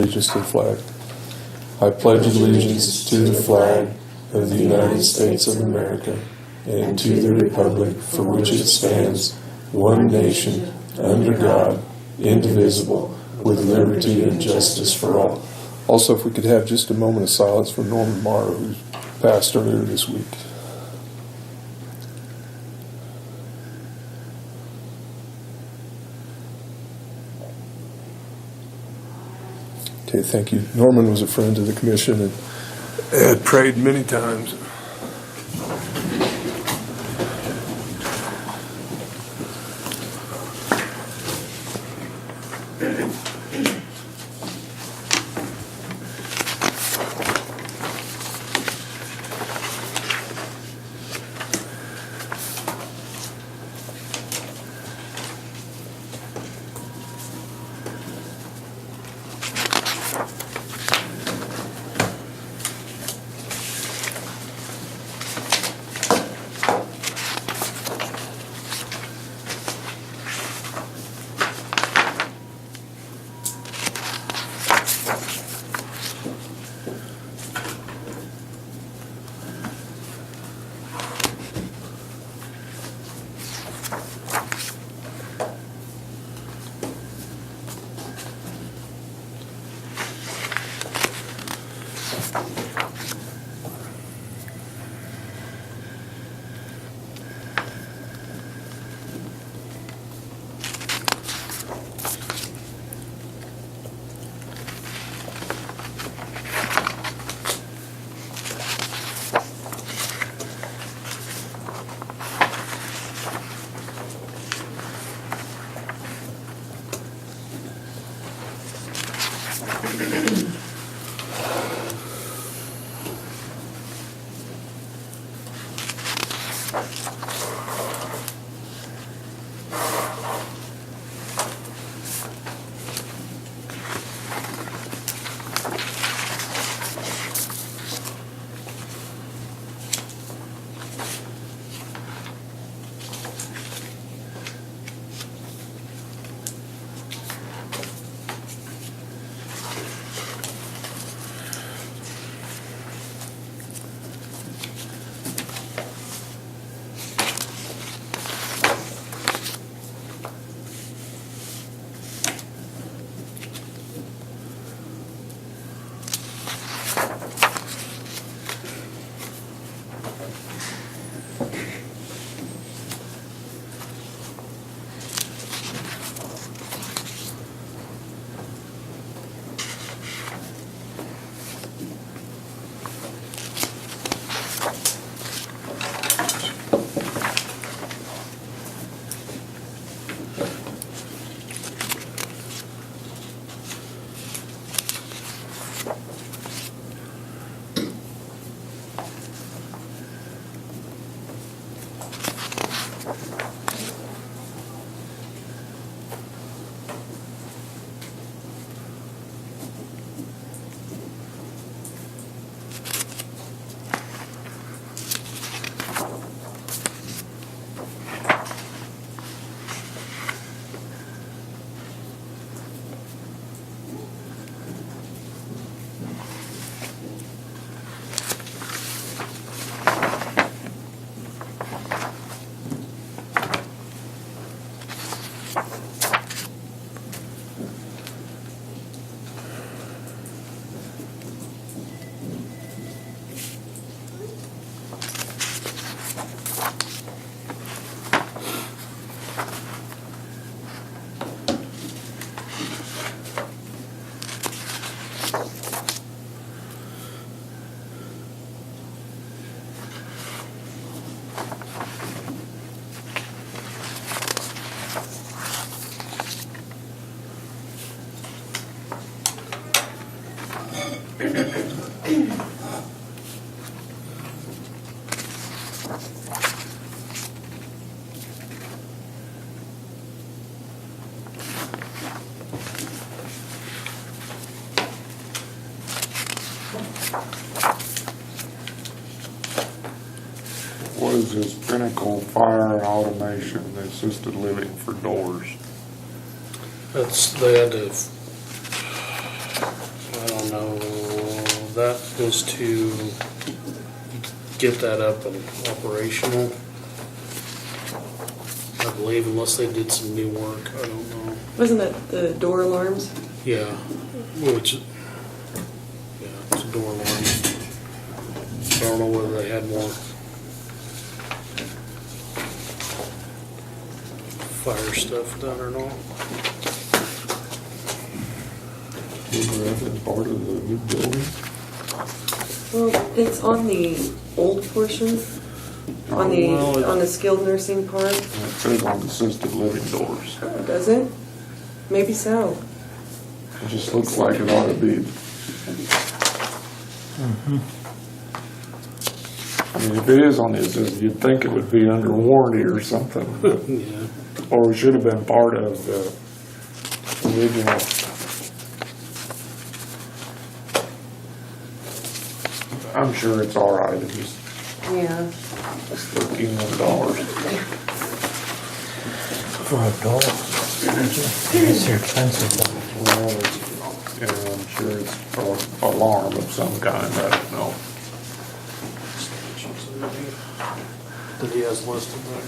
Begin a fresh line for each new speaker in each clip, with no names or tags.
Allegiance to the flag. I pledge allegiance to the flag of the United States of America and to the republic for which it stands, one nation, under God, indivisible, with liberty and justice for all. Also, if we could have just a moment of silence for Norman Morrow, who passed earlier this week. Okay, thank you. Norman was a friend of the commission and had prayed many times.
What is this Pinnacle Fire and Automation Assisted Living for doors?
They had to Oh, no, that was to get that up and operational. I believe, unless they did some new work, I don't know.
Wasn't it the door alarms?
Yeah, which, yeah, it's a door alarm. I don't know whether they had more fire stuff done or not.
Isn't that part of the new building?
Well, it's on the old portion, on the skilled nursing part.
It says on the assisted living doors.
Oh, does it? Maybe so.
It just looks like it ought to be. I mean, if it is on this, you'd think it would be under warranty or something.
Yeah.
Or it should have been part of the original. I'm sure it's all right. It's just
Yeah.
$13.
For a dog. It's expensive though.
Well, I'm sure it's an alarm of some kind. I don't know.
That he has listed there.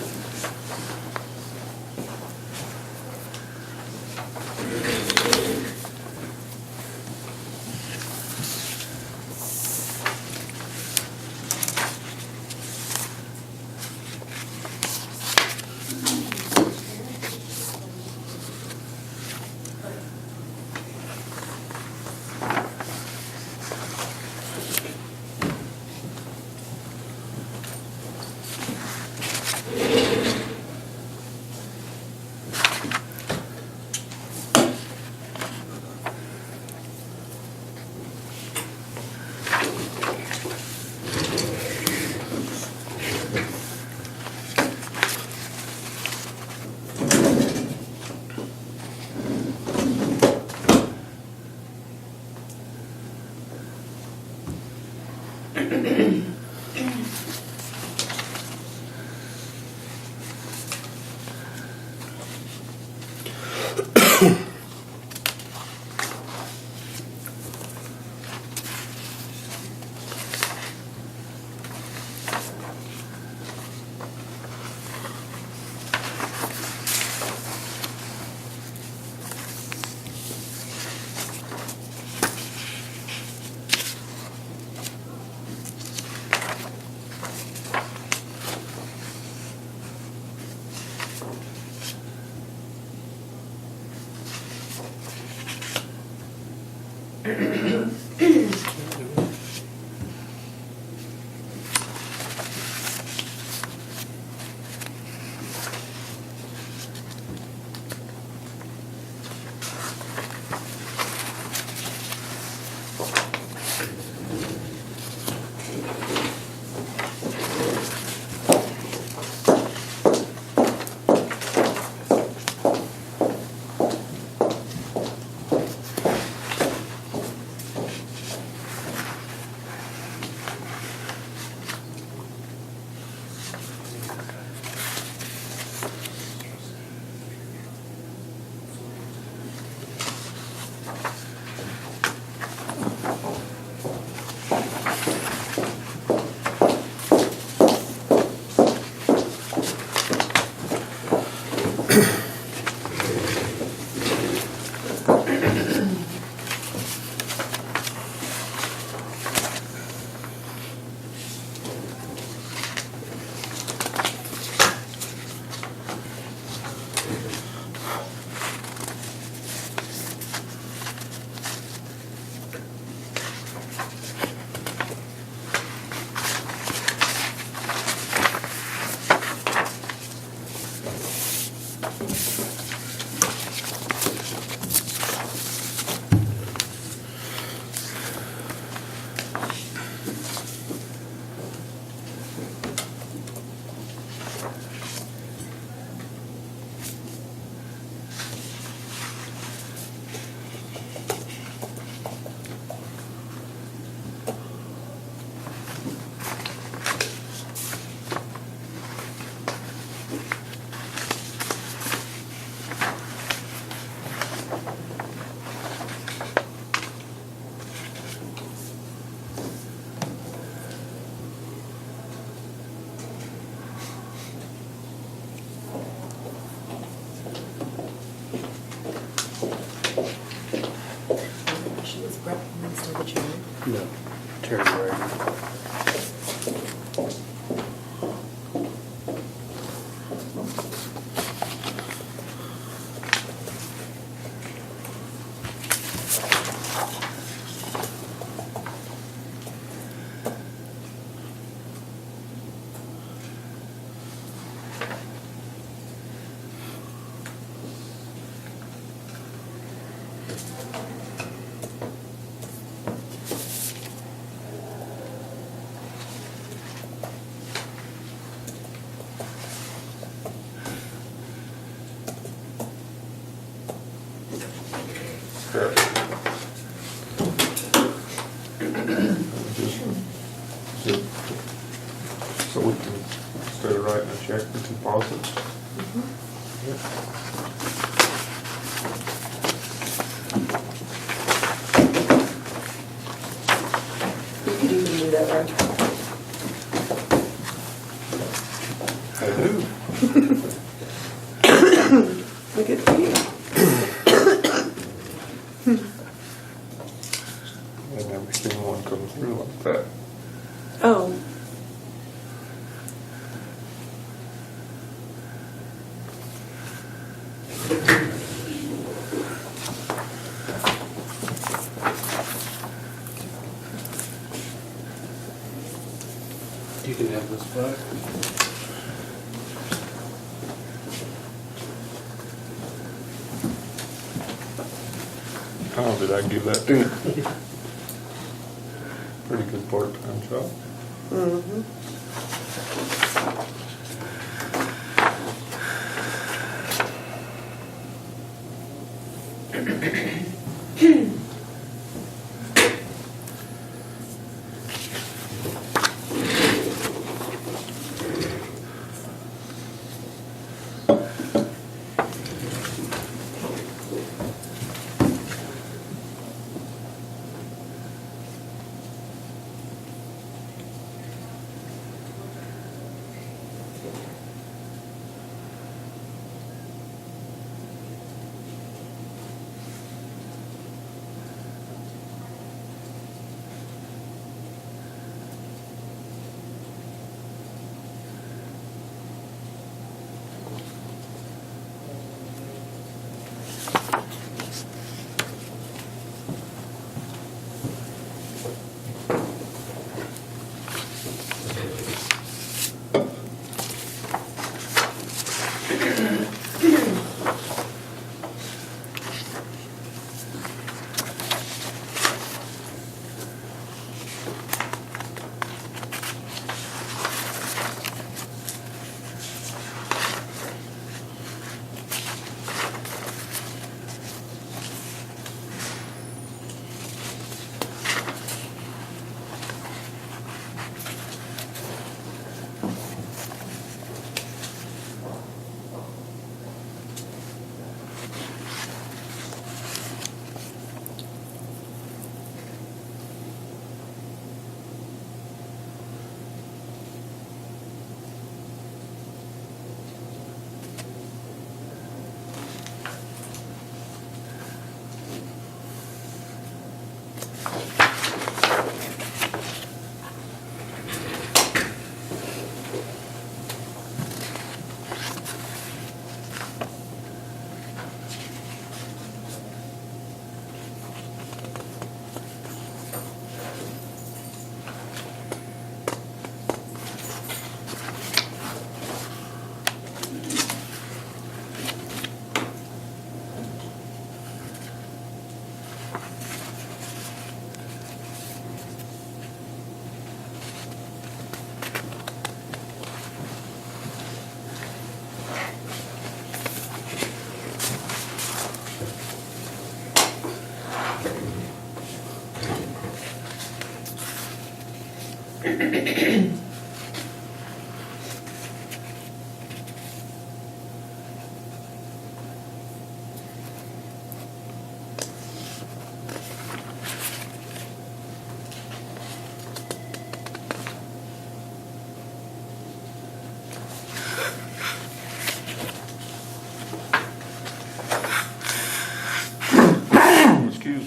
deteriorating.
So we can, instead of writing a check for deposits?
You could even do that, right?
I do.
Look at you.
I've never seen one come through like that.
Oh.
You can have this back.
Oh, did I give that to you? Pretty good part-time job.
Mm-hmm.
Excuse me.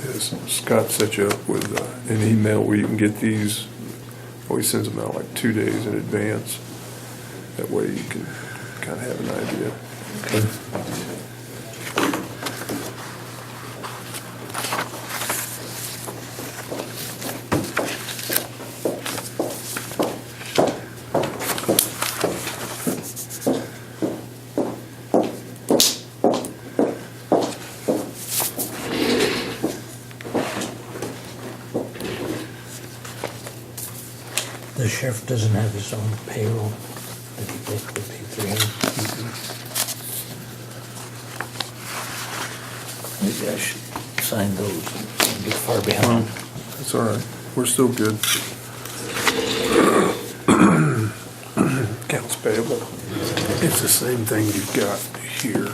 Yes, Scott set you up with an email where you can get these. Always sends them out like 2 days in advance. That way you can kind of have an idea.
Okay. The sheriff doesn't have his own payroll that he basically pay 300. Maybe I should sign those and get far behind.
That's all right. We're still good. Accounts payable. It's the same thing you've got here,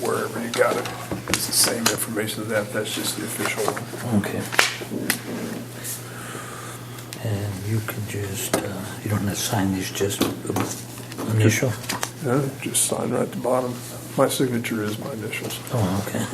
wherever you got it. It's the same information as that. That's just the official one.
Okay. And you can just, you don't have to sign these, just initial?
Yeah, just sign right at the bottom. My signature is my initials.
Oh, okay.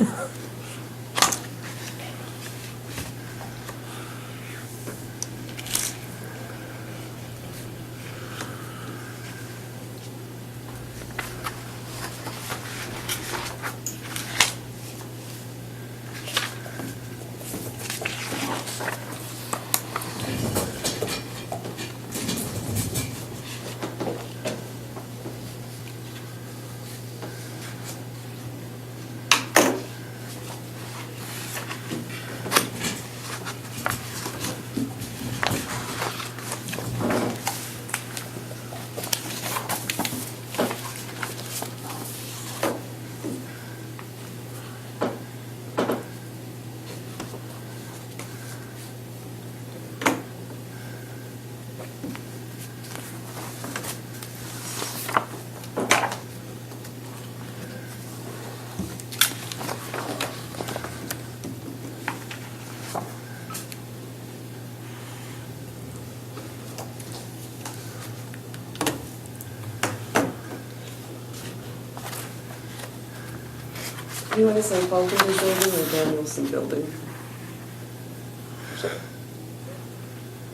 Do you want to say Falconer Building or Danielson Building?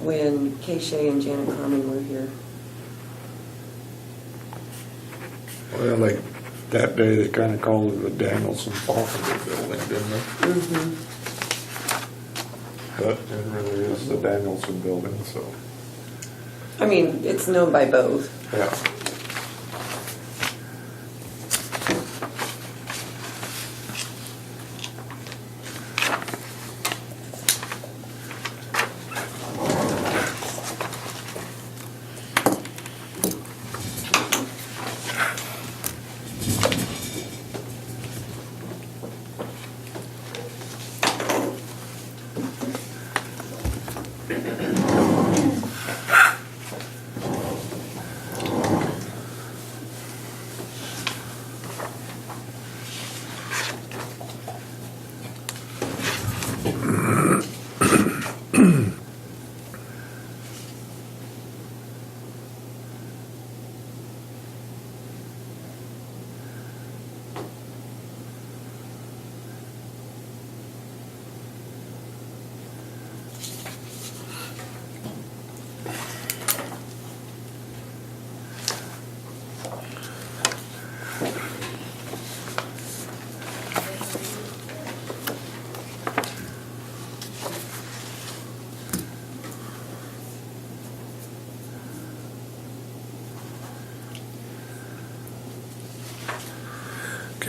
When Kay Shea and Janet Carmen were here.
Well, that day they kind of called it the Danielson Falconer Building, didn't they?
Mm-hmm.
But it really is the Danielson Building, so,
I mean, it's known by both.
yeah.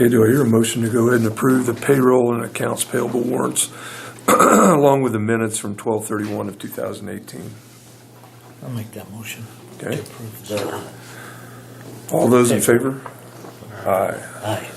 Okay, do I hear a motion to go ahead and approve the payroll and accounts payable warrants along with the minutes from 12/31 of 2018?
I'll make that motion.
Okay.
To approve the,
All those in favor? Aye.
aye.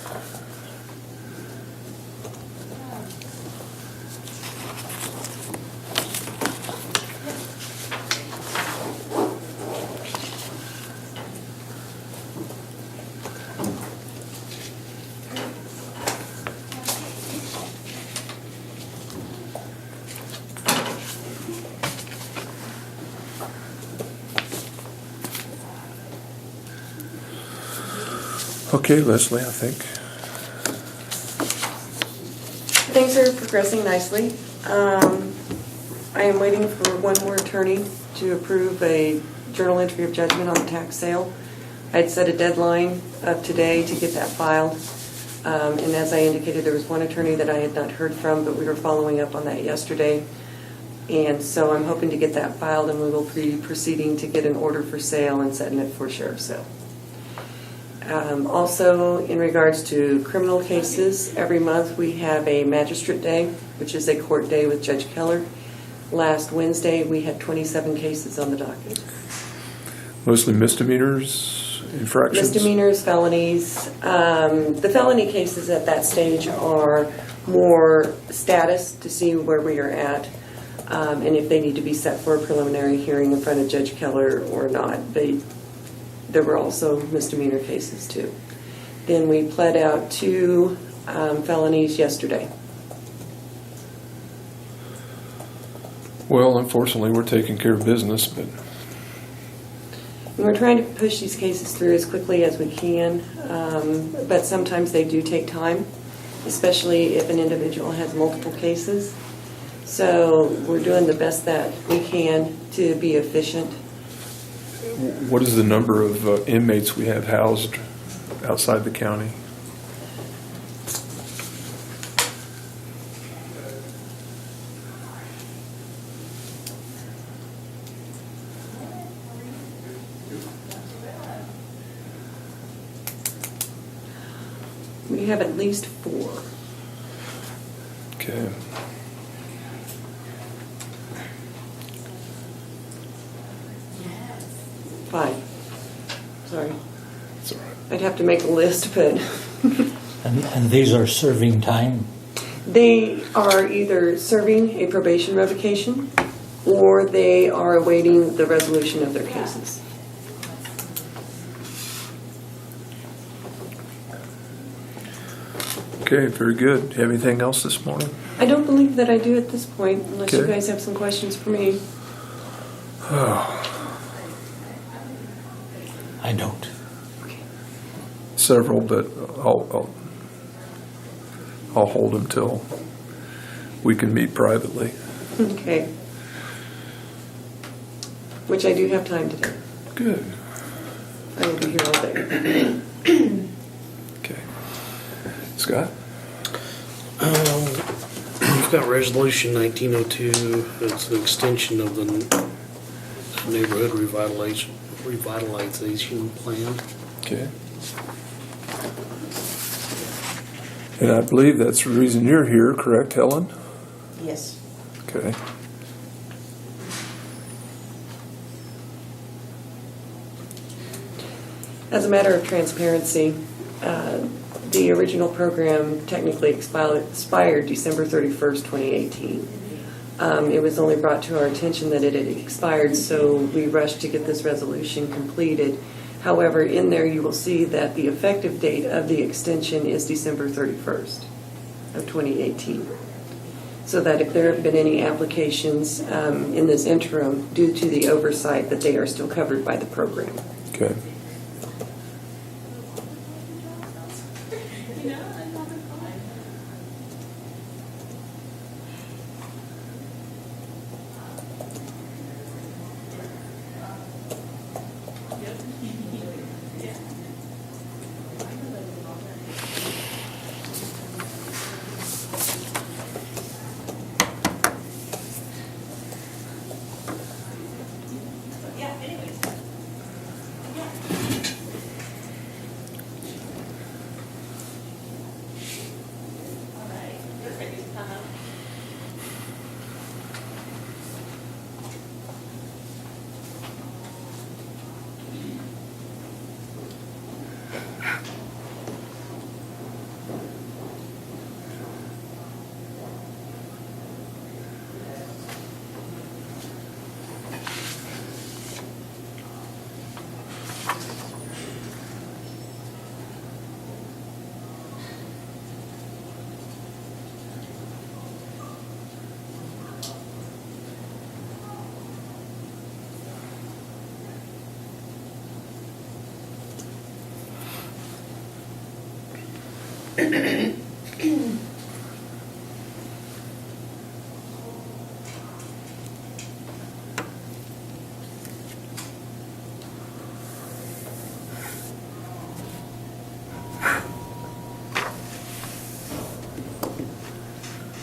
Okay, Leslie, I think.
Things are progressing nicely. I am waiting for one more attorney to approve a journal entry of judgment on the tax sale. I'd set a deadline of today to get that filed. And as I indicated, there was one attorney that I had not heard from, but we were following up on that yesterday. And so I'm hoping to get that filed, and we will be proceeding to get an order for sale and setting it for sheriff's sale. Also, in regards to criminal cases, every month we have a magistrate day, which is a court day with Judge Keller. Last Wednesday, we had 27 cases on the docket.
Mostly misdemeanors, infractions?
Misdemeanors, felonies. The felony cases at that stage are more status to see where we are at, and if they need to be set for a preliminary hearing in front of Judge Keller or not. There were also misdemeanor cases too. Then we pled out 2 felonies yesterday.
Well, unfortunately, we're taking care of business, but
And we're trying to push these cases through as quickly as we can, but sometimes they do take time, especially if an individual has multiple cases. So we're doing the best that we can to be efficient.
what is the number of inmates we have housed outside the county?
We have at least 4.
Okay.
Five. Sorry.
That's all right.
I'd have to make a list, but
And these are serving time?
they are either serving a probation revocation or they are awaiting the resolution of their cases.
Okay, very good. Do you have anything else this morning?
I don't believe that I do at this point, unless you
Okay.
guys have some questions for me.
I don't.
Several, but I'll hold them till we can meet privately.
Okay. Which I do have time to do.
Good.
I will be here all day.
Okay. Scott?
We've got resolution 1902. It's an extension of the neighborhood revitalization plan.
Okay. And I believe that's the reason you're here, correct, Helen?
Yes.
Okay.
As a matter of transparency, the original program technically expired December 31st, 2018. It was only brought to our attention that it had expired, so we rushed to get this resolution completed. However, in there you will see that the effective date of the extension is December 31st of 2018. So that if there have been any applications in this interim due to the oversight, that they are still covered by the program.
Okay.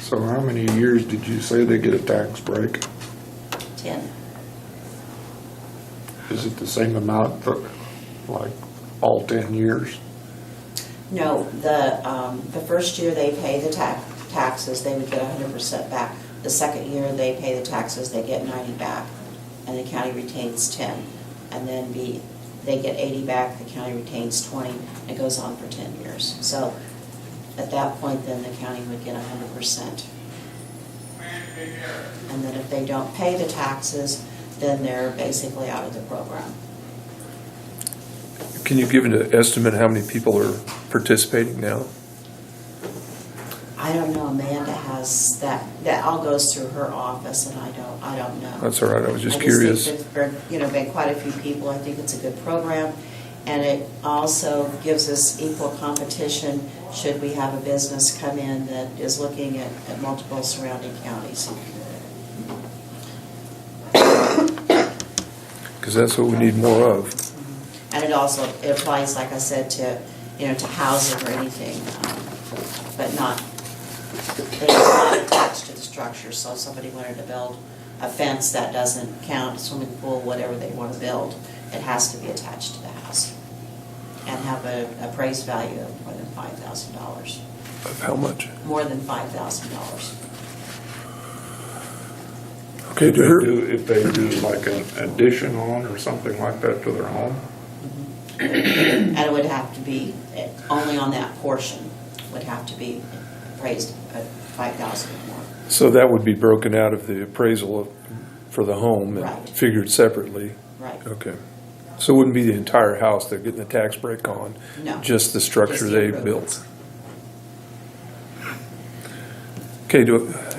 So how many years did you say they get a tax break?
10.
Is it the same amount for, like, all 10 years?
No, the first year they pay the taxes, they would get 100% back. The second year they pay the taxes, they get 90 back, and the county retains 10. And then they get 80 back, the county retains 20, and it goes on for 10 years. So at that point, then the county would get 100%. And then if they don't pay the taxes, then they're basically out of the program.
Can you give an estimate how many people are participating now?
I don't know, Amanda has that all goes through her office, and I don't know.
That's all right, I was just
I
curious.
think there's been quite a few people. I think it's a good program, and it also gives us equal competition should we have a business come in that is looking at multiple surrounding counties.
Because that's what we need more of.
And it applies, like I said, to housing or anything, but not, it's not attached to the structure. So if somebody wanted to build a fence, that doesn't count, swimming pool, whatever they want to build, it has to be attached to the house and have an appraised value of more than $5,000.
Of how much?
More than $5,000.
Okay,
If they do like an addition on or something like that to their home?
And it would have to be, only on that portion, would have to be appraised at $5,000 or more.
So that would be broken out of the appraisal for the home and
Right.
figured separately?
Right.
Okay. So it wouldn't be the entire house they're getting the tax break on?
No.
Just the structure
Just the
they
improvements.
built? Okay,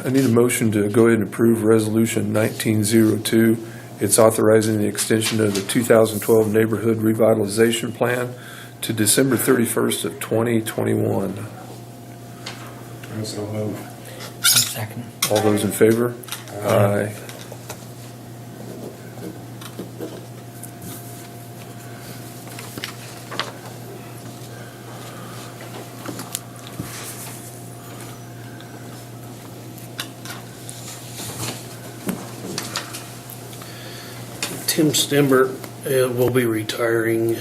I need a motion to go ahead and approve Resolution 1902. It's authorizing the extension of the 2012 Neighborhood Revitalization Plan to December 31st of 2021.
That's a move.
Second.
All those in favor? Aye.
Tim Stimber will be retiring.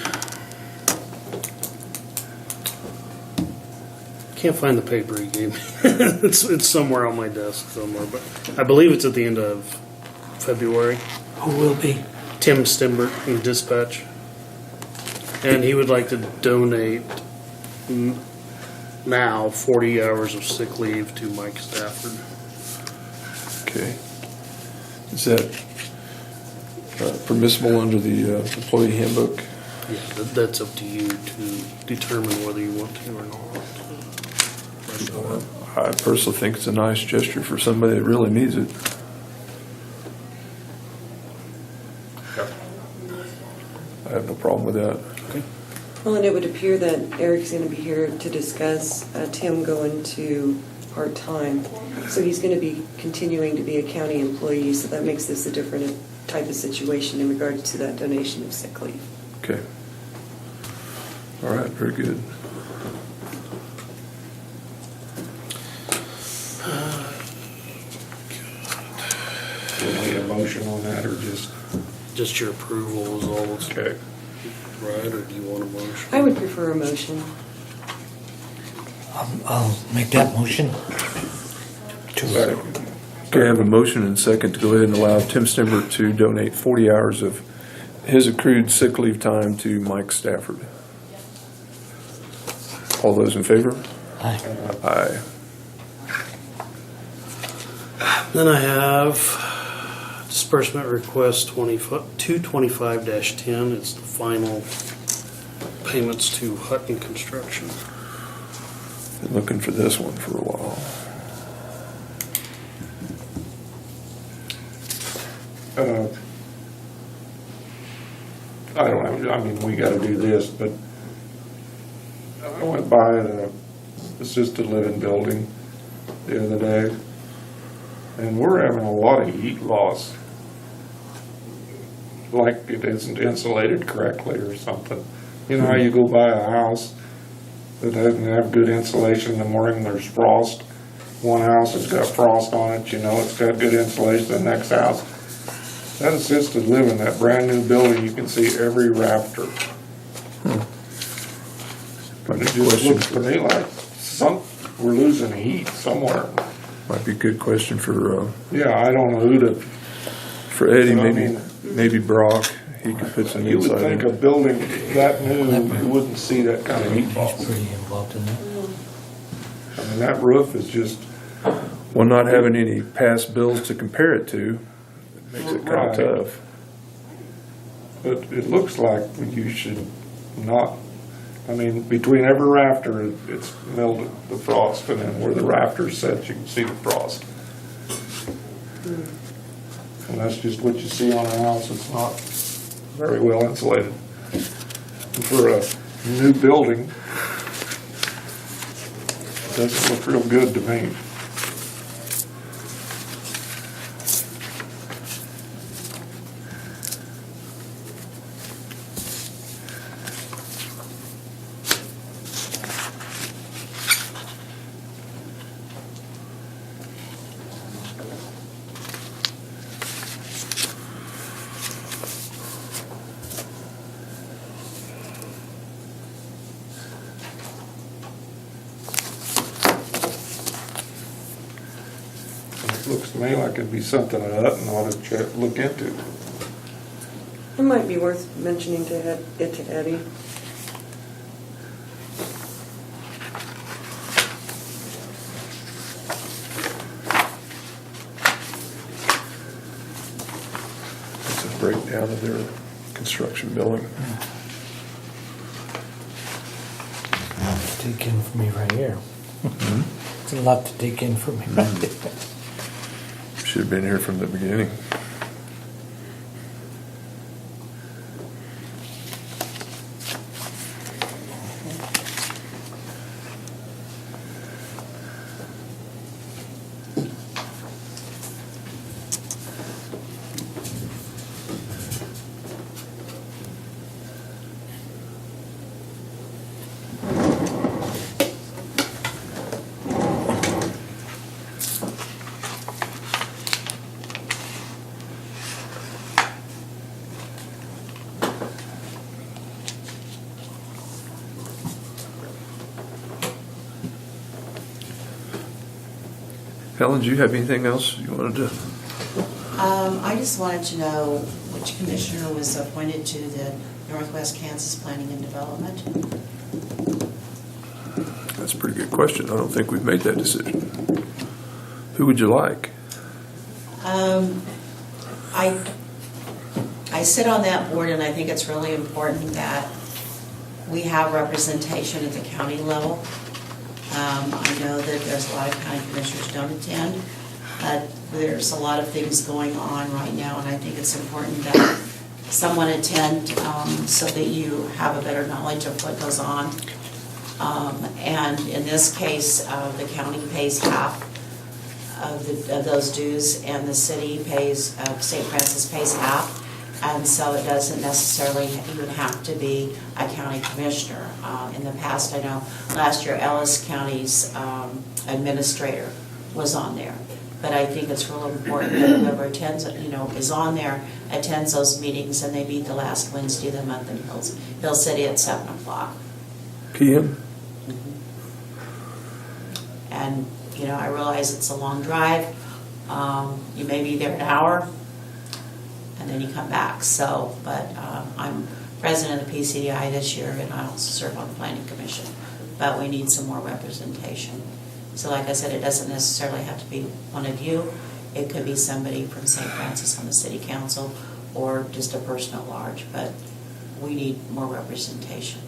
Can't find the paper he gave me. It's somewhere on my desk somewhere, but I believe it's at the end of February.
Who will be?
Tim Stimber in dispatch. And he would like to donate now 40 hours of sick leave to Mike Stafford.
Okay. Is that permissible under the employee handbook?
Yeah, that's up to you to determine whether you want to or not.
I personally think it's a nice gesture for somebody that really needs it. I have no problem with that.
Well, and it would appear that Eric's going to be here to discuss Tim going to part-time. So he's going to be continuing to be a county employee, so that makes this a different type of situation in regard to that donation of sick leave.
Okay. All right, very good.
Do we need a motion on that or just?
Just your approval is all that's
Okay.
right, or do you want a motion?
I would prefer a motion.
I'll make that motion.
Okay, I have a motion and second to go ahead and allow Tim Stimber to donate 40 hours of his accrued sick leave time to Mike Stafford. All those in favor?
Aye.
Aye.
Then I have disbursement request 225-10. It's the final payments to Hutton Construction.
Been looking for this one for a while.
I don't know, I mean, we gotta do this, but I went by the assisted living building the other day, and we're having a lot of heat loss. Like it isn't insulated correctly or something. You know how you go by a house that doesn't have good insulation in the morning, there's frost, one house has got frost on it, you know, it's got good insulation, the next house. That assisted living, that brand new building, you can see every rafter. But it just looks to me like we're losing heat somewhere.
Might be a good question for
Yeah, I don't know who to,
Eddie,
I
maybe
mean-
maybe Brock. He could put some
you would
insight
think
in.
a building that new, you wouldn't see that kind of heat
He's
loss.
pretty involved in that.
I mean, that roof is just,
Well, not having any past bills to compare it to makes it kind
Right.
of tough.
it looks like you should not, I mean, between every rafter, it's melted, the frost, and then where the rafter's set, you can see the frost. And that's just what you see on a house, it's not very well insulated. And for a new building, it doesn't look real good to me. It looks to me like it'd be something that Hutton ought to look into.
It might be worth mentioning it to Eddie.
It's a breakdown of their construction billing.
Take in for me right here. It's a lot to take in for me right there.
Should have been here from the beginning. Helen, do you have anything else you wanted to?
I just wanted to know which commissioner was appointed to the Northwest Kansas Planning and Development.
That's a pretty good question. I don't think we've made that decision. Who would you like?
I sit on that board, and I think it's really important that we have representation at the county level. I know that there's a lot of county commissioners who don't attend, but there's a lot of things going on right now, and I think it's important that someone attend so that you have a better knowledge of what goes on. And in this case, the county pays half of those dues, and the city pays, St. Francis pays half. And so it doesn't necessarily even have to be a county commissioner. In the past, I know last year Ellis County's administrator was on there. But I think it's real important that whoever attends, is on there, attends those meetings, and they meet the last Wednesday of the month in Hill City at 7 o'clock.
PM?
And, I realize it's a long drive. You may be there an hour, and then you come back. So, but I'm president of the PCDI this year, and I also serve on the Planning Commission. But we need some more representation. So like I said, it doesn't necessarily have to be one of you. It could be somebody from St. Francis on the city council, or just a person at large. But we need more representation.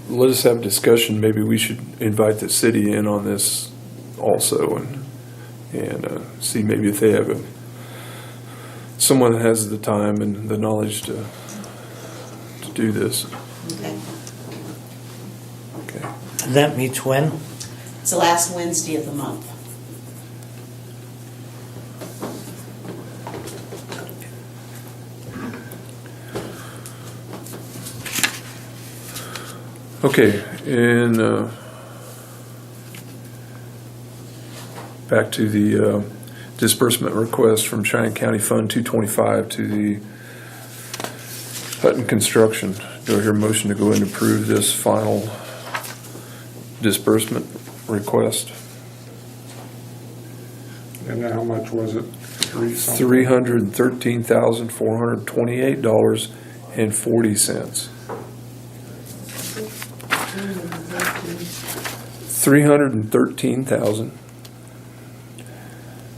Let us have a discussion. Maybe we should invite the city in on this also, and see maybe if they have someone that has the time and the knowledge to do this.
Okay.
Okay.
That meets when?
It's the last Wednesday of the month.
Okay, and back to the disbursement request from Cheyenne County Fund 225 to the Hutton Construction. Do I hear a motion to go ahead and approve this final disbursement request?
And how much was it? Three something?
$313,428.40.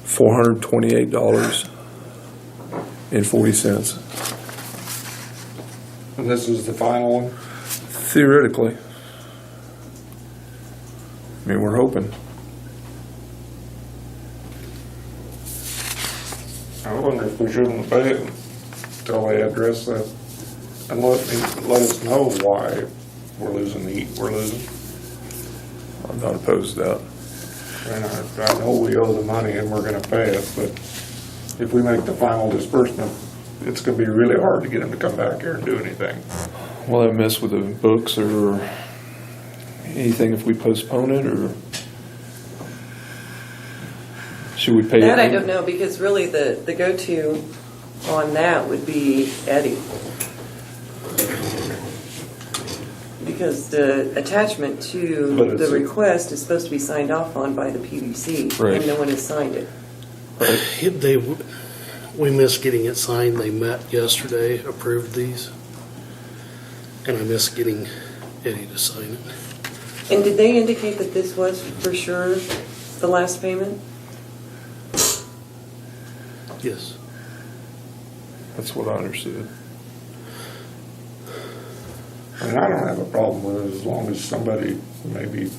$313,428.40.
And this is the final one?
Theoretically. I mean, we're hoping.
I wonder if we shouldn't pay it until they address that and let us know why we're losing the heat we're losing.
I'm not opposed to that.
And I know we owe the money and we're gonna pay it, but if we make the final disbursement, it's gonna be really hard to get them to come back here and do anything.
Will that mess with the books or anything if we postpone it, or should we pay it?
That I don't know, because really the go-to on that would be Eddie. Because the attachment
But
to
it's
the
a-
request is supposed to be signed off on by the PBC,
Right.
and no one has signed it.
We missed getting it signed. They met yesterday, approved these. And I missed getting Eddie to sign it.
And did they indicate that this was for sure the last payment?
Yes.
That's what I understood.
I mean, I don't have a problem with it as long as somebody maybe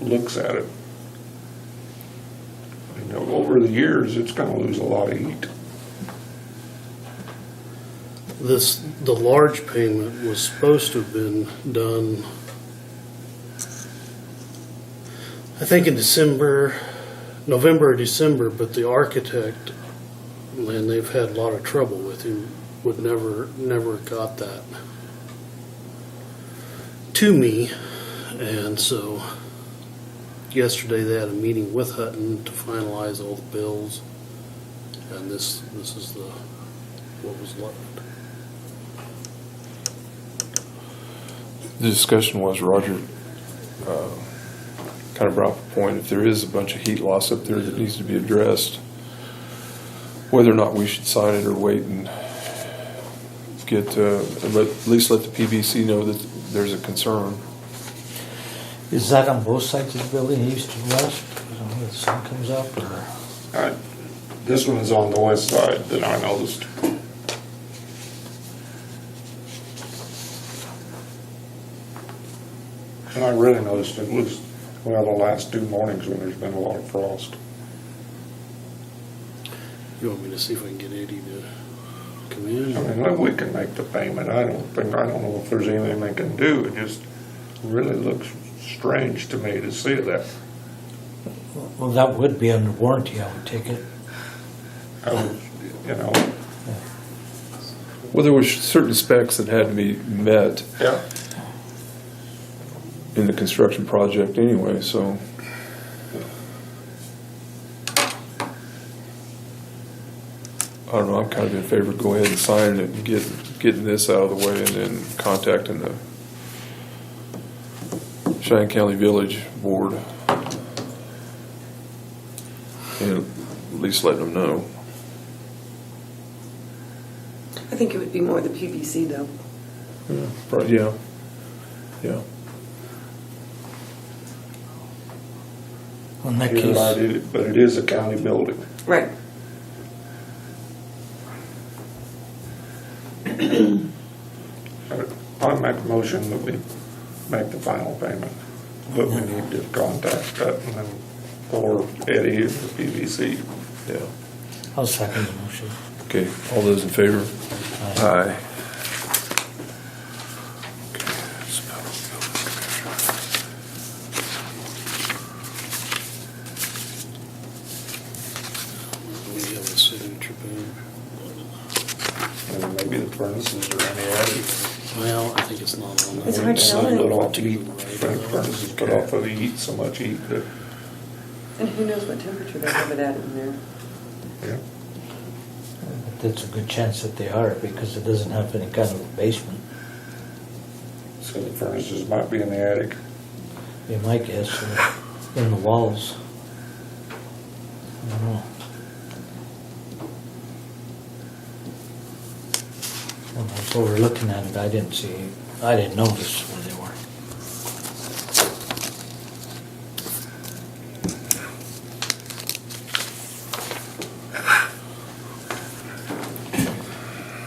looks at it. You know, over the years, it's gonna lose a lot of heat.
The large payment was supposed to have been done, I think in November or December, but the architect, and they've had a lot of trouble with him, would never got that to me. And so yesterday they had a meeting with Hutton to finalize all the bills, and this is what was left.
The discussion was, Roger kind of brought up a point, if there is a bunch of heat loss up there that needs to be addressed, whether or not we should sign it or wait and get, at least let the PBC know that there's a concern.
Is that on both sides of the building, east and west? When the sun comes up, or?
This one is on the west side that I noticed. And I really noticed it was, well, the last 2 mornings when there's been a lot of frost.
You want me to see if I can get Eddie to come in?
I mean, we can make the payment. I don't know if there's anything they can do. It just really looks strange to me to see that.
Well, that would be under warranty, I would take it.
I was, you know,
Well, there were certain specs that had to be met
yeah.
in the construction project anyway, so. I don't know, I'm kind of in favor of go ahead and signing it and getting this out of the way and then contacting the Cheyenne County Village Board. And at least letting them know.
I think it would be more the PBC though.
Yeah, probably, yeah. Yeah.
In that
You're right,
case,
but it is a county building.
Right.
I make a motion that we make the final payment, but we need to contact that and then, or Eddie and the PVC.
Yeah.
I'll second the motion.
Okay, all those in favor? Aye.
We have a signature page.
And maybe the furnaces are any added.
Well, I think it's not on there.
It's hard to
Some
know.
put off heat, furnaces put off of the heat, so much heat that
And who knows what temperature they have it at in there.
Yeah.
That's a good chance that they are, because it doesn't have any kind of a basement.
So the furnaces might be in the attic.
Be my guess, or in the walls. I don't know. When I was over looking at it, I didn't notice where they were.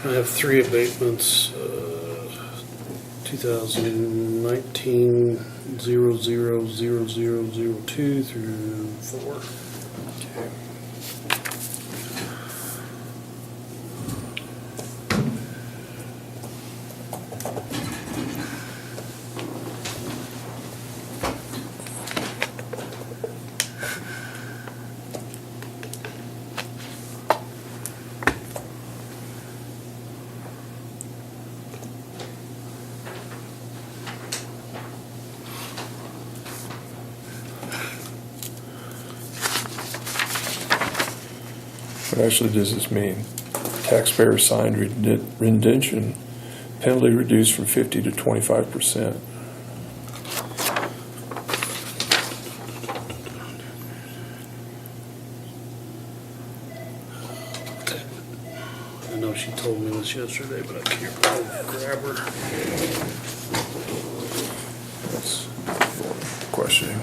I have 3 abatements, 2019 000002 through 4.
What actually does this mean? Taxpayer signed rendition, penalty reduced from 50 to 25%.
I know she told me this yesterday, but I can't grab her.
That's questioning.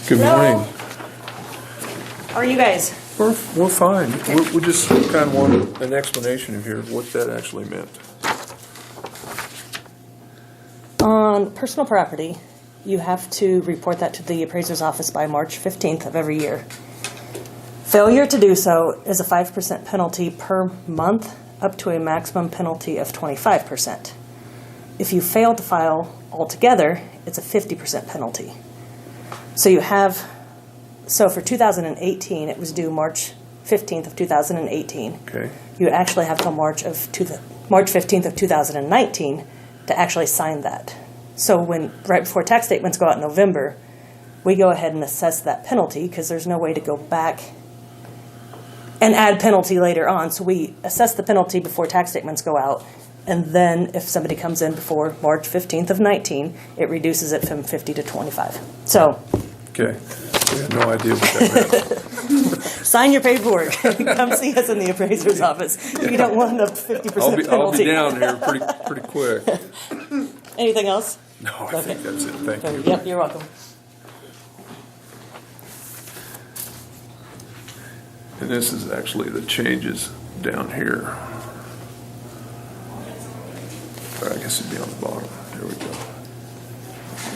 Good morning.
How are you guys?
We're fine. We just kind of want an explanation of here, what that actually meant.
On personal property, you have to report that to the appraiser's office by March 15th of every year. Failure to do so is a 5% penalty per month, up to a maximum penalty of 25%. If you fail to file altogether, it's a 50% penalty. So for 2018, it was due March 15th of 2018.
Okay.
You actually have till March 15th of 2019 to actually sign that. So right before tax statements go out in November, we go ahead and assess that penalty because there's no way to go back and add penalty later on. So we assess the penalty before tax statements go out, and then if somebody comes in before March 15th of 19, it reduces it from 50 to 25. So
Okay. We had no idea what that meant.
sign your paperwork. Come see us in the appraiser's office. You don't want a 50% penalty.
I'll be down here pretty quick.
Anything else?
No, I think that's it. Thank you.
Yep, you're welcome.
And this is actually the changes down here. Or I guess it'd be on the bottom. There we go.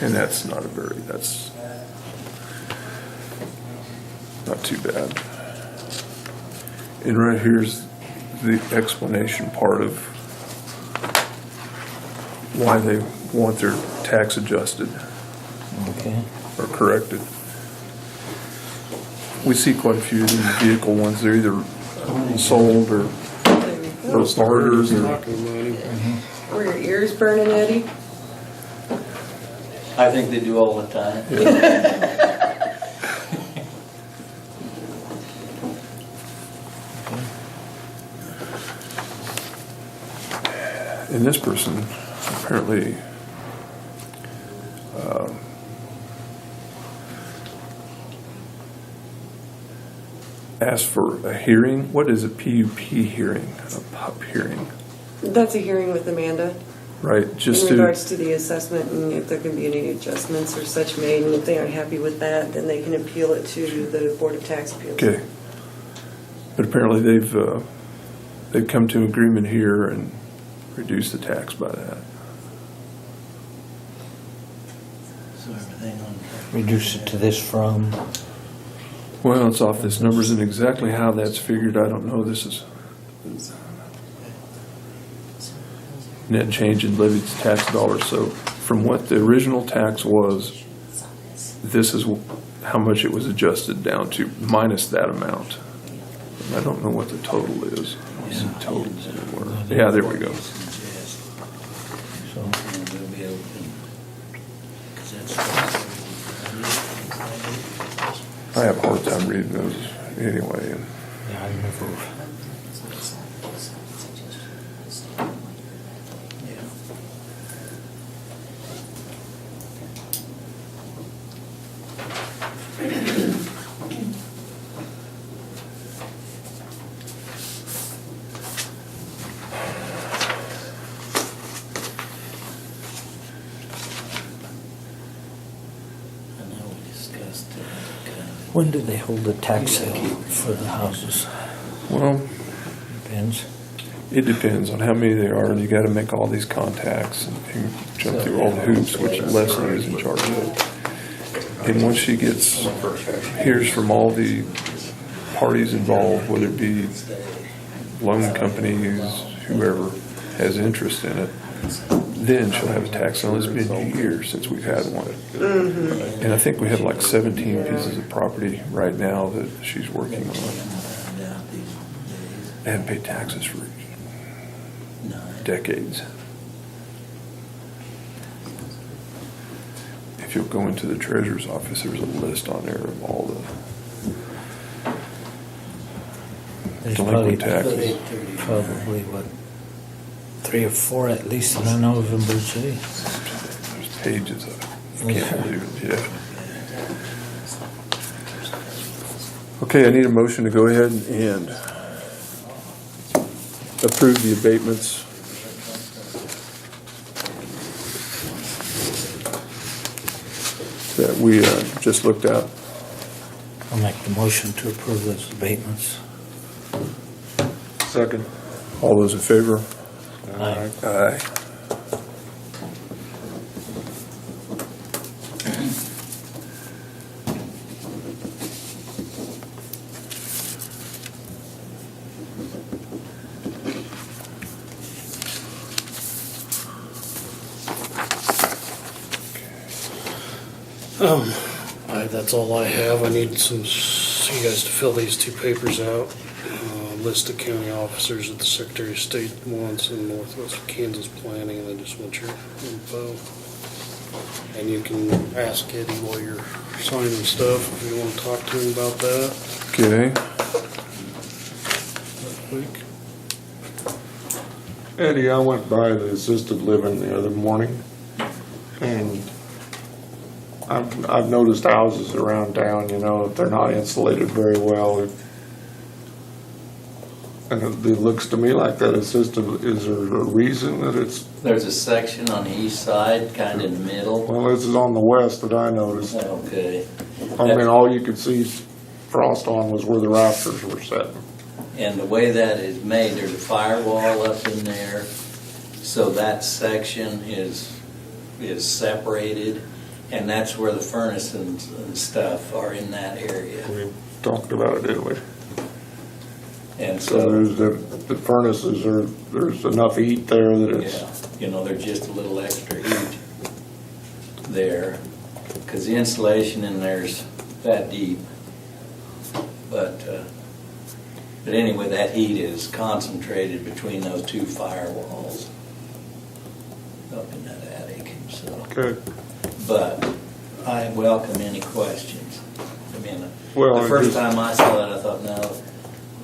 And that's not too bad. And right here's the explanation part of why they want their tax adjusted
Okay.
or corrected. We see quite a few of these vehicle ones. They're either sold or barters or.
Talking money.
Were your ears burning, Eddie?
I think they do all the time.
And this person apparently asked for a hearing. What is a PUP hearing? A PUP hearing,
That's a hearing with Amanda
right? Just
in
to
regards to the assessment and if there can be any adjustments or such made. And if they aren't happy with that, then they can appeal it to the Board of Tax Appeals.
okay. But apparently they've come to agreement here and reduced the tax by that.
So everything on
Reduce it to this from,
Well, it's off this numbers, and exactly how that's figured, I don't know. This is net change in levied tax dollars. So from what the original tax was, this is how much it was adjusted down to, minus that amount. And I don't know what the total is. Total somewhere. Yeah, there we go.
So,
And we'll be able to, 'cause that's.
I have a hard time reading those anyway.
yeah, I never,
Yeah. I know we discussed kind of.
when do they hold the tax sale for the houses?
Well,
Depends.
it depends on how many there are, and you gotta make all these contacts and jump through all the hoops, which Leslie is in charge of. And once she hears from all the parties involved, whether it be loan companies, whoever has interest in it, then she'll have a tax sale. It's been years since we've had one. And I think we have like 17 pieces of property right now that she's working on. They haven't paid taxes for decades. If you'll go into the treasurer's office, there's a list on there of all the
There's probably,
delinquent taxes.
probably what, 3 or 4 at least that I know of in Bird City.
There's pages of it. I can't believe it, yeah. Okay, I need a motion to go ahead and approve the abatements. That we just looked at.
I'll make the motion to approve those abatements.
Second.
All those in favor?
Aye.
Aye.
That's all I have. I need you guys to fill these 2 papers out. List of county officers that the Secretary of State wants in Northwest Kansas planning, and I just want your info. And you can ask Eddie while you're signing stuff if you want to talk to him about that.
Okay.
Quick.
Eddie, I went by the assisted living the other morning, and I've noticed houses around town, you know, if they're not insulated very well. And it looks to me like that assisted, is there a reason that it's,
There's a section on the east side, kind of in the middle.
well, this is on the west that I noticed.
Okay.
I mean, all you could see frost on was where the rafters were sitting.
And the way that is made, there's a firewall up in there, so that section is separated, and that's where the furnace and stuff are in that area.
We talked about it, didn't we?
And
So
so,
there's the furnaces, there's enough heat there that it's,
yeah, you know, there's just a little extra heat there, because the insulation in there's that deep. But anyway, that heat is concentrated between those 2 firewalls up in that attic, so.
okay.
But I welcome any questions. I mean,
Well,
the
I
first
just-
time I saw it, I thought, no.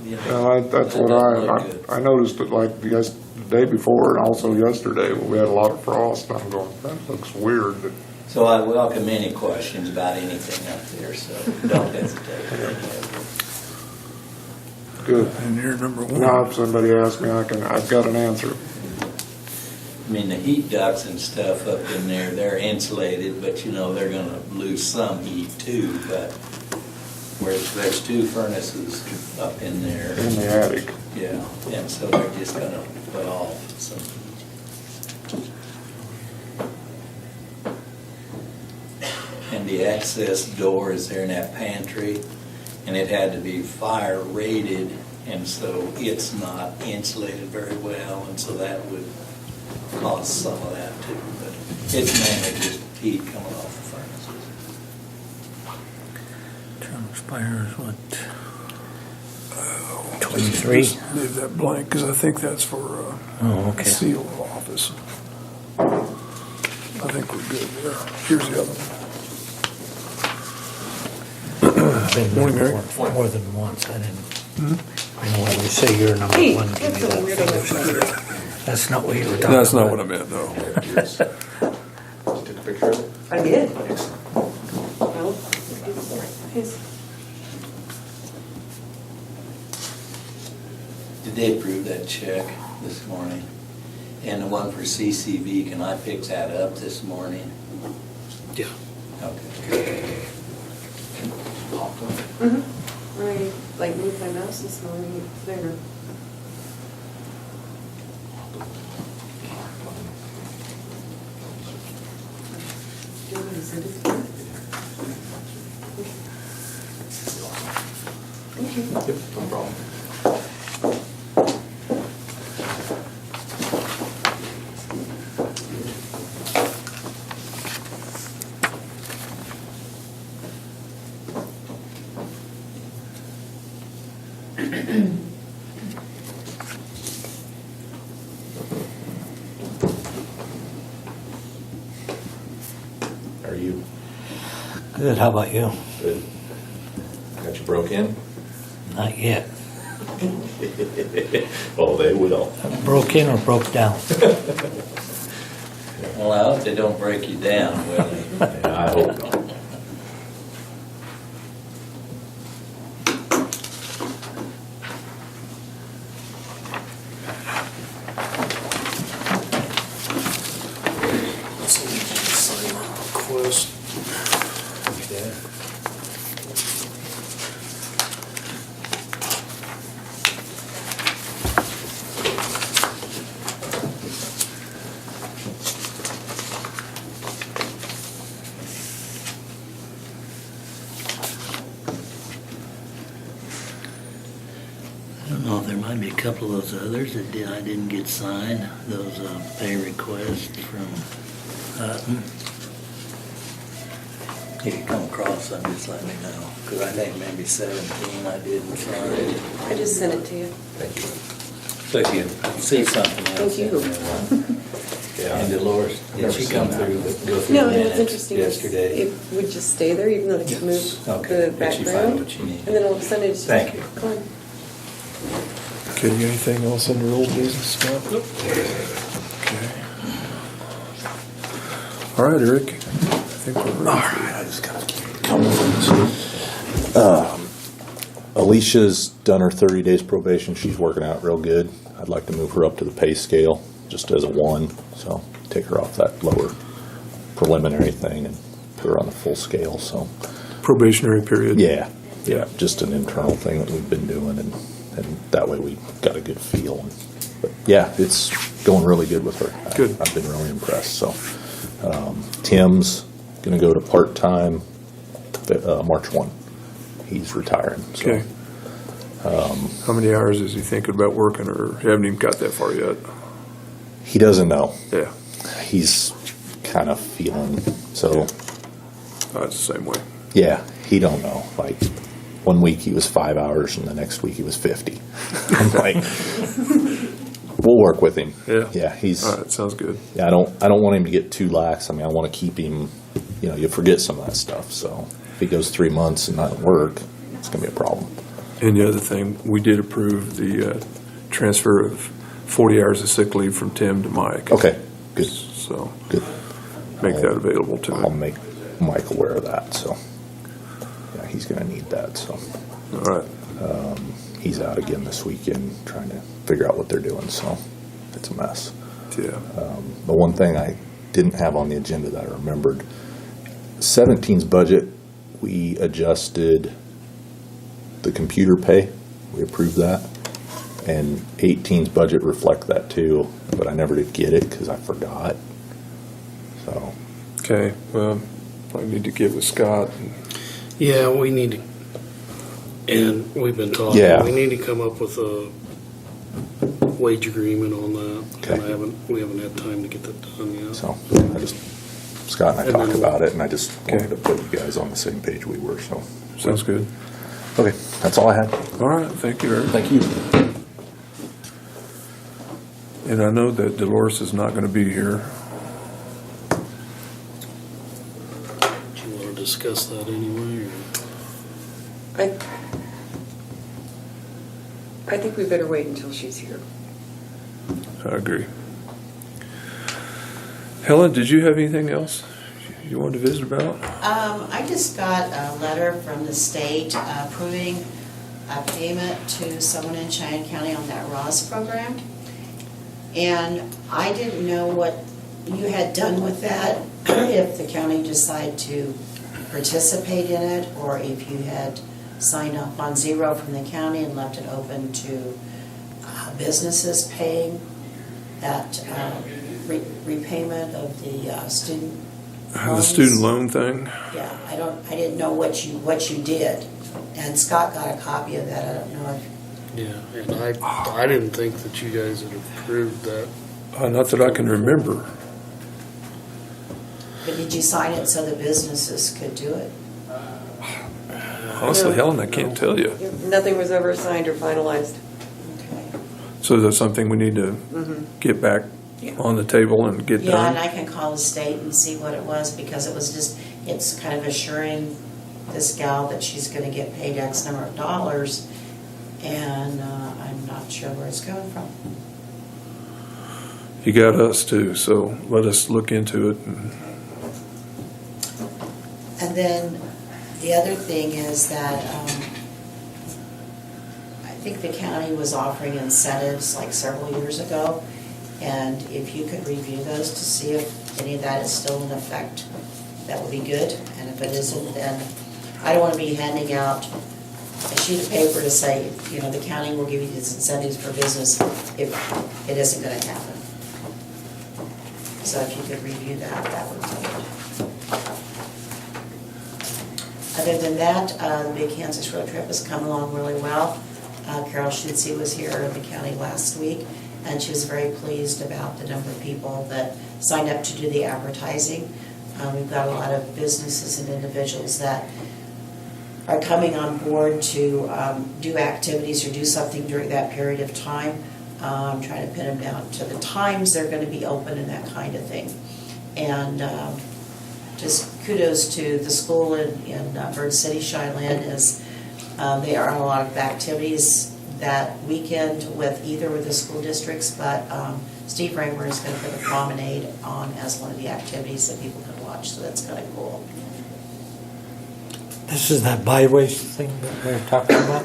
You know,
Well, that's
that
what
doesn't look good.
I noticed it like the day before and also yesterday when we had a lot of frost. I'm going, that looks weird, but
So I welcome any questions about anything up there, so don't hesitate.
good.
And you're number 1.
Now if somebody asks me, I've got an answer.
I mean, the heat ducts and stuff up in there, they're insulated, but you know, they're gonna lose some heat too, but whereas there's 2 furnaces up in there.
In the attic.
Yeah, and so they're just gonna put off some. And the access door is there in that pantry, and it had to be fire rated, and so it's not insulated very well, and so that would cause some of that too, but it's mainly just heat coming off the furnaces.
Term expires, what, 23?
Just leave that blank, because I think that's for
Oh, okay.
seal of office. I think we're good there. Here's the other one.
I've been
Morning, Mary.
there more than once, I didn't, I know when you say you're number
Hey,
one, give me
that's
that
a weird one.
finger. That's not what you were talking about.
That's not what I meant, no.
I did. Well, his-
Did they approve that check this morning? And the one for CCV, can I pick that up this morning?
Yeah.
Okay.
I like moved my mouse this morning, it's there. Do you want me to send it to you? Okay.
No problem.
Are you
Good, how about you?
good? Got you broke in?
Not yet.
Oh, they will.
Broke in or broke down?
Well, I hope they don't break you down, will they?
Yeah, I hope not.
Request.
I don't know if there might be a couple of those others that I didn't get signed, those pay requests from Hutton. If you come across them, just let me know, because I think maybe 17 I didn't sign.
I just sent it to you.
Thank you.
So if you see something else.
Thank you.
in there, And Dolores, did
Never
she
seen
come
that.
through, go through
No,
the
it was
minutes
interesting.
yesterday?
It would just stay there even though they could move
Okay,
the
but you find
background.
what you need.
And then all of a sudden it's just
Thank you.
gone.
Okay, you got anything else under old business, Scott? Nope. Okay. All right, Eric. I think we're ready. All right, I just got a couple things.
Alicia's done her 30 days probation. She's working out real good. I'd like to move her up to the pay scale, just as a 1. So take her off that lower preliminary thing and put her on the full scale, so.
Probationary period.
Yeah, just an internal thing that we've been doing, and that way we got a good feel. But yeah, it's going really good with her.
Good.
I've been really impressed, so. Tim's gonna go to part-time, March 1. He's retiring, so.
Okay. How many hours is he thinking about working, or you haven't even got that far yet?
He doesn't know.
Yeah,
He's kind of feeling, so,
it's the same way.
yeah, he don't know. Like, one week he was 5 hours, and the next week he was 50. I'm like, we'll work with him.
Yeah.
Yeah, he's,
All right, sounds good.
yeah, I don't want him to get too lax. I mean, I want to keep him, you forget some of that stuff, so if he goes 3 months and not work, it's gonna be a problem.
And the other thing, we did approve the transfer of 40 hours of sick leave from Tim to Mike.
Okay, good,
So
good.
make that available to
I'll
him.
make Mike aware of that, so, yeah, he's gonna need that, so.
All right.
He's out again this weekend trying to figure out what they're doing, so it's a mess.
Yeah.
The one thing I didn't have on the agenda that I remembered, 17's budget, we adjusted the computer pay. We approved that. And 18's budget reflect that too, but I never did get it because I forgot. So,
Okay, well, I need to get with Scott.
Yeah, we need to, and we've been talking,
Yeah.
we need to come up with a wage agreement on that. And
Okay.
we haven't had time to get that done yet.
So Scott and I
And
talked
then-
about it, and I just wanted to put you guys on the same page we were, so.
Sounds good.
Okay, that's all I had.
All right, thank you, Eric.
Thank you.
And I know that Dolores is not going to be here.
Do you want to discuss that anyway? Or?
I think we better wait until she's here.
I agree. Helen, did you have anything else you wanted to visit about?
I just got a letter from the state approving a payment to someone in Cheyenne County on that ROS program. And I didn't know what you had done with that, if the county decided to participate in it, or if you had signed up on zero from the county and left it open to businesses paying that repayment of the student
The
loans.
student loan thing?
Yeah, I didn't know what you did, and Scott got a copy of that. I don't know if,
Yeah, and I didn't think that you guys had approved that.
Not that I can remember.
but did you sign it so the businesses could do it?
Honestly,
No.
Helen, I can't tell you.
Nothing was ever signed or finalized.
Okay.
So that's something we need to get back on the table and get
Yeah, and
done?
I can call the state and see what it was, because it was just, it's kind of assuring this gal that she's gonna get paid X number of dollars, and I'm not sure where it's coming from.
You got us too, so let us look into it.
And then the other thing is that I think the county was offering incentives like several years ago, and if you could review those to see if any of that is still in effect, that would be good. And if it isn't, then I don't want to be handing out a sheet of paper to say, you know, the county will give you these incentives for business if it isn't going to happen. So if you could review that, that would be good. Other than that, the Big Kansas Road Trip has come along really well. Carol Schutze was here in the county last week, and she was very pleased about the number of people that signed up to do the advertising. We've got a lot of businesses and individuals that are coming on board to do activities or do something during that period of time. I'm trying to pin them down to the times they're going to be open and that kind of thing. And just kudos to the school in Bird City, Cheyenne, as they are on a lot of activities that weekend with either of the school districts, but Steve Raymer is going to put the promenade on as one of the activities that people can watch, so that's kind of cool.
This is that byways thing that we were talking about?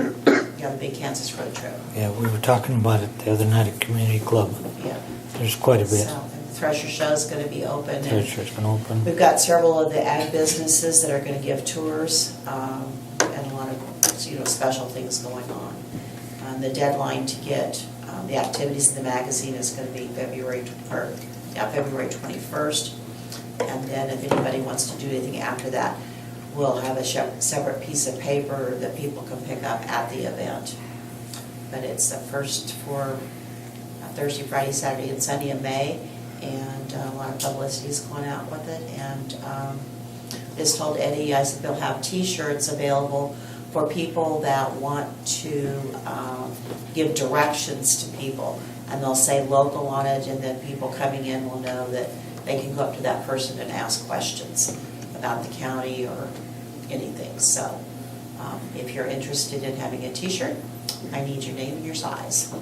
Yeah, the Big Kansas Road Trip.
Yeah, we were talking about it the other night at Community Club.
Yeah.
There's quite a bit.
So, and the Thresher Show is going to be open. and
Treasure's been open.
We've got several of the ag businesses that are going to give tours, and a lot of, you know, special things going on. The deadline to get the activities in the magazine is going to be February 21st. And then if anybody wants to do anything after that, we'll have a separate piece of paper that people can pick up at the event. But it's the first for Thursday, Friday, Saturday, and Sunday in May, and a lot of publicity is going out with it. And just told Eddie, I said they'll have T-shirts available for people that want to give directions to people, and they'll say local on it, and then people coming in will know that they can go up to that person and ask questions about the county or anything. So if you're interested in having a T-shirt, I need your name and your size.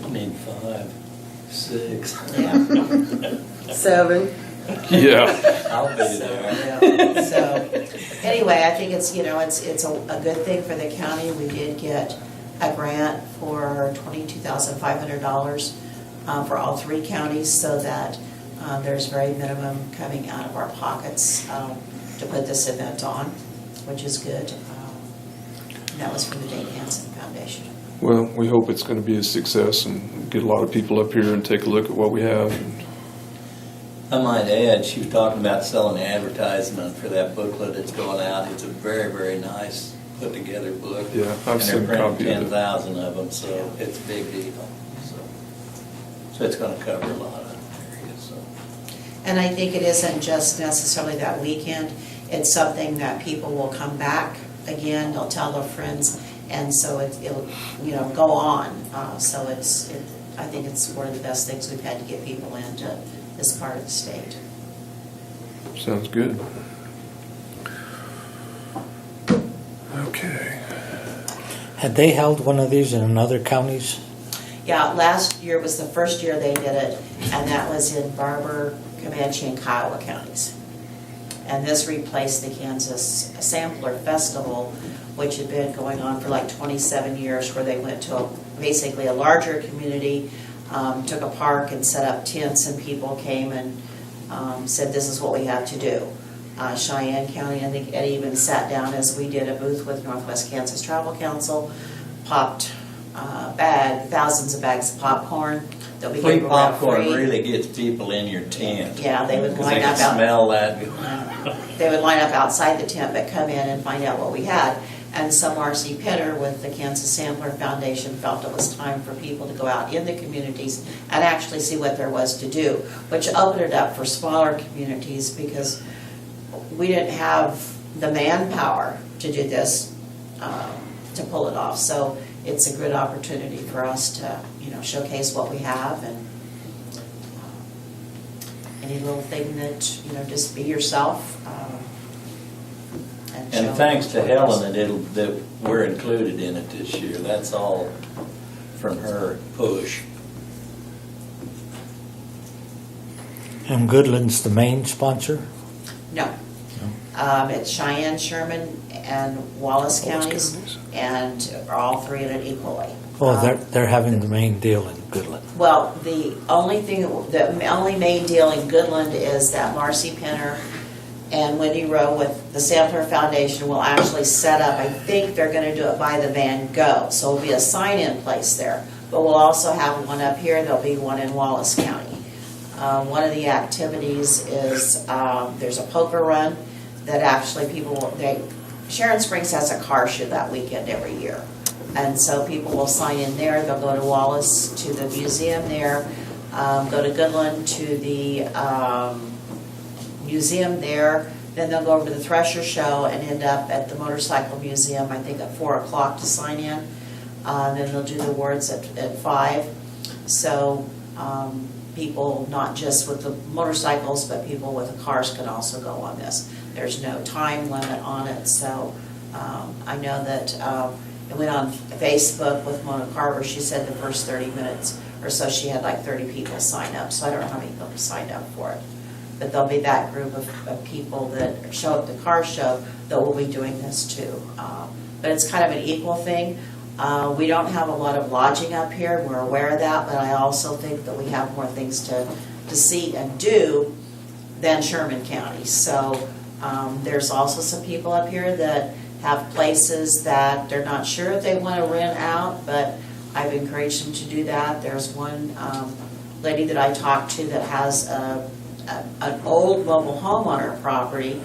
Need 5, 6.
Yeah.
7.
Yeah.
I'll be there.
Yeah. So, anyway, I think it's, you know, it's a good thing for the county. We did get a grant for $22,500 for all 3 counties, so that there's very minimum coming out of our pockets to put this event on, which is good. And that was from the Dane Hansen Foundation.
Well, we hope it's going to be a success and get a lot of people up here and take a look at what we have.
I might add, she was talking about selling advertisement for that booklet that's going out. It's a very, very nice put-together book.
Yeah, I've seen a
And they're
copy
printing
of it.
10,000 of them, so it's a big deal. So So it's gonna cover a lot of areas, so.
And I think it isn't just necessarily that weekend, it's something that people will come back again, they'll tell their friends, and so it'll, you know, go on. So I think it's one of the best things we've had to get people into this part of the state.
Sounds good. Okay.
Had they held one of these in other counties?
Yeah, last year was the first year they did it, and that was in Barber, Comanche, and Kiowa counties. And this replaced the Kansas Sampler Festival, which had been going on for like 27 years, where they went to basically a larger community, took a park and set up tents, and people came and said, this is what we have to do. Cheyenne County, I think Eddie even sat down as we did a booth with Northwest Kansas Travel Council, popped thousands of bags of popcorn. They'll be
Free
given away
popcorn
free.
really gets people in your tent.
Yeah, they would
'Cause
line
they can
up out.
smell that.
They would line up outside the tent, but come in and find out what we had. And so Marcy Pitter with the Kansas Sampler Foundation felt it was time for people to go out in the communities and actually see what there was to do, which opened it up for smaller communities because we didn't have the manpower to do this, to pull it off. So it's a good opportunity for us to, you know, showcase what we have, and any little thing that, you know, just be yourself. show
And thanks to
what it was.
Helen that we're included in it this year. That's all from her push.
And Goodland's the main sponsor?
No. It's Cheyenne, Sherman, and Wallace counties, and all three in it equally.
Oh, they're having the main deal in Goodland.
Well, the only main deal in Goodland is that Marcy Pinner and Wendy Rowe with the Sampler Foundation will actually set up, I think they're gonna do it by the Van Gogh, so it'll be a sign-in place there. But we'll also have one up here, there'll be one in Wallace County. One of the activities is, there's a poker run that actually Sharon Springs has a car show that weekend every year. And so people will sign in there, they'll go to Wallace, to the museum there, go to Goodland, to the museum there, then they'll go over to the Thresher Show and end up at the Motorcycle Museum, I think at 4 o'clock to sign in. Then they'll do the awards at 5. So people, not just with the motorcycles, but people with the cars can also go on this. There's no time limit on it, so I know that it went on Facebook with Mona Carver. She said the first 30 minutes or so she had like 30 people sign up, so I don't know how many people signed up for it. But there'll be that group of people that show up at the car show that will be doing this too. But it's kind of an equal thing. We don't have a lot of lodging up here, we're aware of that, but I also think that we have more things to see and do than Sherman County. So there's also some people up here that have places that they're not sure if they want to rent out, but I've encouraged them to do that. There's one lady that I talked to that has an old mobile home on her property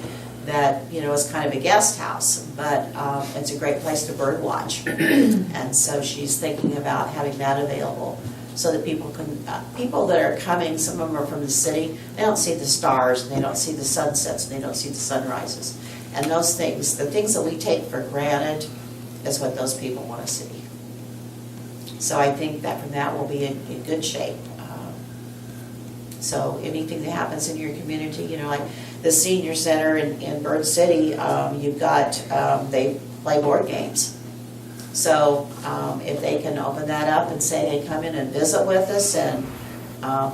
that, you know, is kind of a guest house, but it's a great place to bird watch. And so she's thinking about having that available so that people that are coming, some of them are from the city, they don't see the stars, and they don't see the sunsets, and they don't see the sunrises. And those things, the things that we take for granted, is what those people want to see. So I think that from that we'll be in good shape. So anything that happens in your community, you know, like the senior center in Bird City, you've got, they play board games. So if they can open that up and say they come in and visit with us and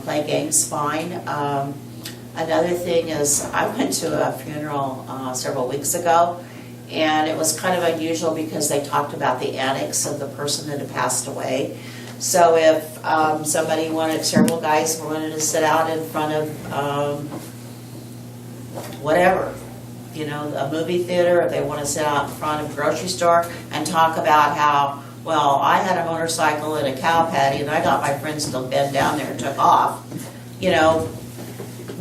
play games, fine. Another thing is I went to a funeral several weeks ago, and it was kind of unusual because they talked about the annex of the person that had passed away. So if several guys wanted to sit out in front of whatever, you know, a movie theater, if they want to sit out in front of a grocery store and talk about how, well, I had a motorcycle and a cow patty and I got my friends to bend down there and took off. You know,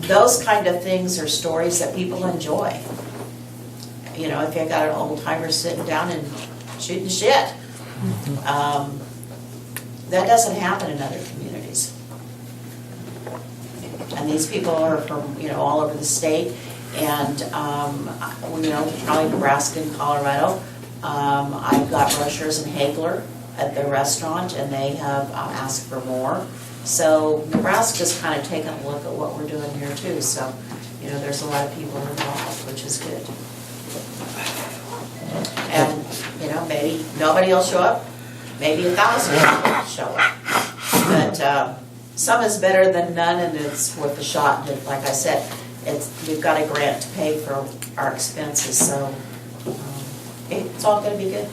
those kind of things are stories that people enjoy. You know, if you got an old timer sitting down and shooting shit. That doesn't happen in other communities. And these people are from, all over the state, and, probably Nebraska and Colorado. I've got brochures in Hagler at the restaurant, and they have asked for more. So Nebraska's kind of taken a look at what we're doing here too, so, there's a lot of people involved, which is good. And, maybe nobody will show up, maybe 1,000 people will show up. But some is better than none, and it's worth a shot. And like I said, we've got a grant to pay for our expenses, so it's all going to be good.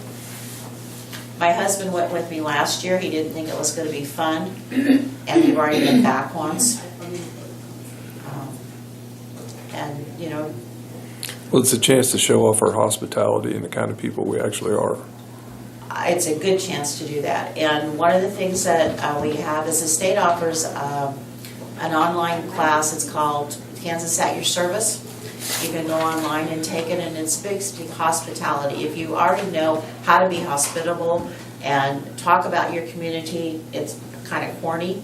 My husband went with me last year. He didn't think it was going to be fun, and we've already been back once. And,
Well, it's a chance to show off our hospitality and the kind of people we actually are.
it's a good chance to do that. And one of the things that we have is the state offers an online class. It's called Kansas at Your Service. You can go online and take it, and it's big hospitality. If you already know how to be hospitable and talk about your community, it's kind of corny,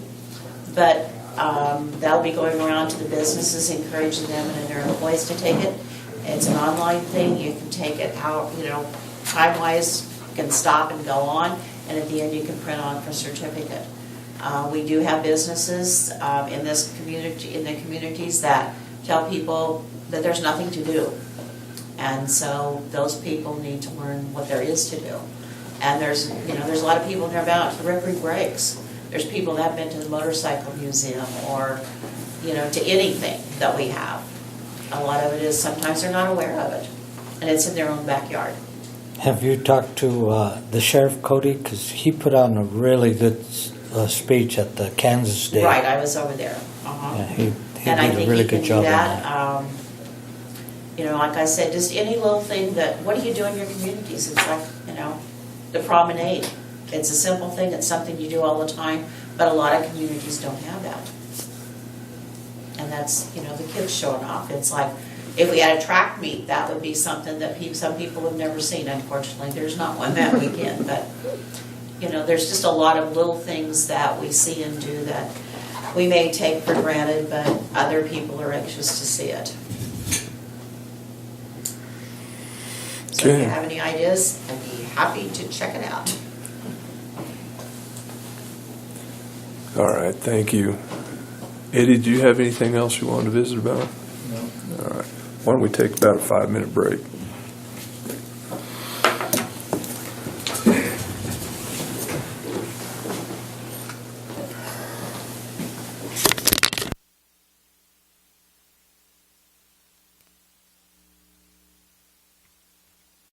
but that'll be going around to the businesses, encouraging them and their employees to take it. It's an online thing. You can take it out, time-wise, you can stop and go on, and at the end you can print on for a certificate. We do have businesses in this community, in the communities that tell people that there's nothing to do. And so those people need to learn what there is to do. And there's a lot of people that are about Rickery Breaks. There's people that have been to the motorcycle museum or, to anything that we have. A lot of it is sometimes they're not aware of it, and it's in their own backyard.
Have you talked to the Sheriff Cody? Because he put on a really good speech at the Kansas Day.
Right, I was over there.
Yeah, he
And I
did a
think
really
he can
good
do
job on
that.
that.
Like I said, just any little thing what do you do in your communities? It's like, the promenade. It's a simple thing, it's something you do all the time, but a lot of communities don't have that. And that's, the kids showing off. It's like, if we had a track meet, that would be something that some people have never seen. Unfortunately, there's not one that weekend, but, there's just a lot of little things that we see and do that we may take for granted, but other people are anxious to see it. So if you have any ideas, I'd be happy to check it out.
All right, thank you. Eddie, do you have anything else you wanted to visit about?
No.
All right. Why don't we take about a 5-minute break?